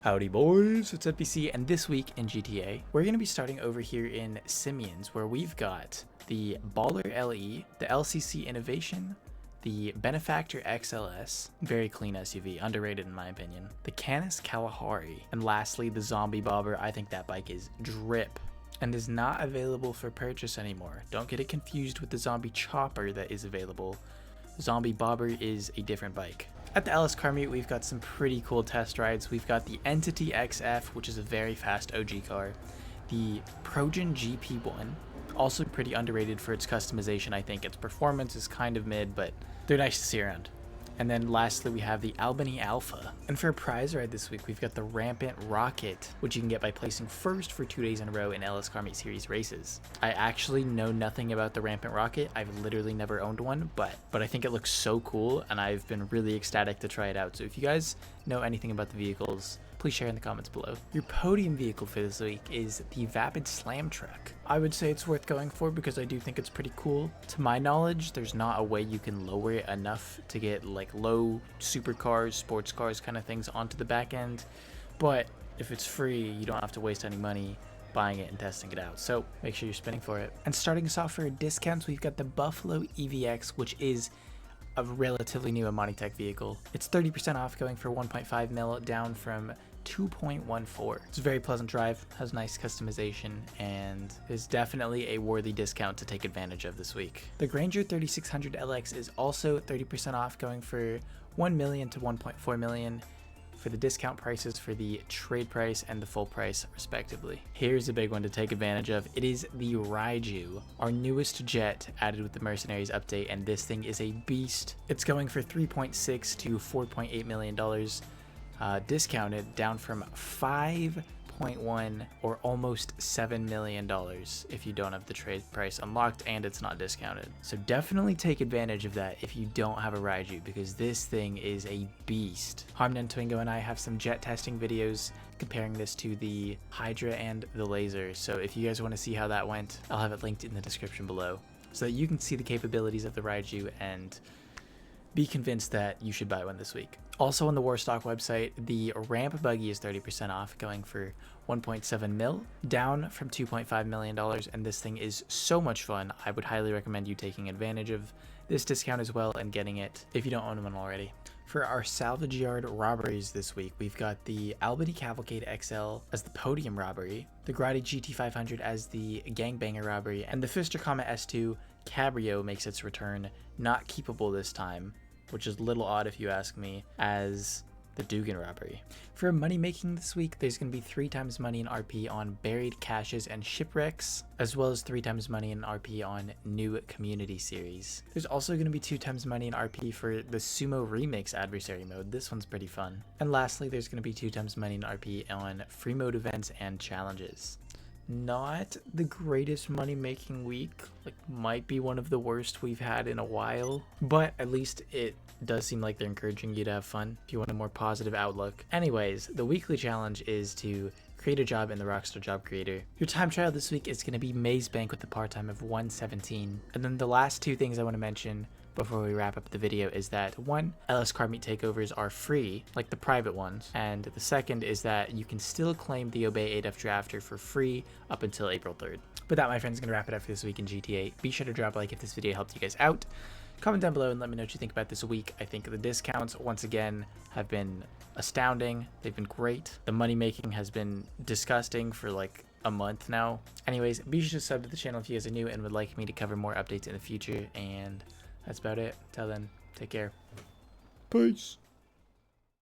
Howdy boys, it's NPC, and this week in GTA, we're going to be starting over here in Simeon's, where we've got the Baller LE, the LCC Innovation, the Benefactor XLS, very clean SUV, underrated in my opinion, the Canis Kalahari, and lastly the Zombie Bobber. I think that bike is drip and is not available for purchase anymore. Don't get it confused with the Zombie Chopper that is available. Zombie Bobber is a different bike. At the LS Car Meet, we've got some pretty cool test rides. We've got the Entity XF, which is a very fast OG car. The Progen GP1, also pretty underrated for its customization, I think. Its performance is kind of mid, but they're nice to see around. And then lastly, we have the Albany Alpha. And for a prize ride this week, we've got the Rampant Rocket, which you can get by placing first for 2 days in a row in LS Car Meet Series races. I actually know nothing about the Rampant Rocket. I've literally never owned one, but I think it looks so cool, and I've been really ecstatic to try it out. So if you guys know anything about the vehicles, please share in the comments below. Your podium vehicle for this week is the Vapid Slam Truck. I would say it's worth going for because I do think it's pretty cool. To my knowledge, there's not a way you can lower it enough to get like low supercars, sports cars kind of things onto the back end. But if it's free, you don't have to waste any money buying it and testing it out. So make sure you're spending for it. And starting us off for discounts, we've got the Buffalo EVX, which is a relatively new Amani Tech vehicle. It's 30% off, going for 1.5 mil, down from 2.14. It's a very pleasant drive, has nice customization, and is definitely a worthy discount to take advantage of this week. The Granger 3600 LX is also 30% off, going for 1 million to 1.4 million for the discount prices for the trade price and the full price respectively. Here's a big one to take advantage of. It is the Raiju, our newest jet added with the Mercenaries update, and this thing is a beast. It's going for 3.6 to 4.8 million dollars. Discounted down from 5.1 or almost $7 million if you don't have the trade price unlocked and it's not discounted. So definitely take advantage of that if you don't have a Raiju, because this thing is a beast. Harmon Twingo and I have some jet testing videos comparing this to the Hydra and the Lazer. So if you guys want to see how that went, I'll have it linked in the description below so that you can see the capabilities of the Raiju and be convinced that you should buy one this week. Also on the Warstock website, the Ramp Buggy is 30% off, going for 1.7 mil, down from 2.5 million dollars, and this thing is so much fun. I would highly recommend you taking advantage of this discount as well and getting it if you don't own one already. For our salvage yard robberies this week, we've got the Albany Cavalcade XL as the podium robbery, the Grotti GT500 as the gangbanger robbery, and the Pfister Comet S2 Cabrio makes its return, not keepable this time, which is a little odd if you ask me, as the Dugan robbery. For money making this week, there's going to be 3 times money in RP on buried caches and shipwrecks, as well as 3 times money in RP on new community series. There's also going to be 2 times money in RP for the Sumo Remix adversary mode. This one's pretty fun. And lastly, there's going to be 2 times money in RP on free mode events and challenges. Not the greatest money making week, like might be one of the worst we've had in a while, but at least it does seem like they're encouraging you to have fun if you want a more positive outlook. Anyways, the weekly challenge is to create a job in the Rockstar Job Creator. Your time trial this week is going to be Maze Bank with a part-time of 117. And then the last 2 things I want to mention before we wrap up the video is that 1, LS Car Meet takeovers are free, like the private ones, and the second is that you can still claim the Obey ADF Drafter for free up until April 3rd. But that, my friends, is going to wrap it up for this week in GTA. Be sure to drop a like if this video helped you guys out. Comment down below and let me know what you think about this week. I think the discounts, once again, have been astounding. They've been great. The money making has been disgusting for like a month now. Anyways, be sure to sub to the channel if you guys are new and would like me to cover more updates in the future, and that's about it. Till then, take care. Peace.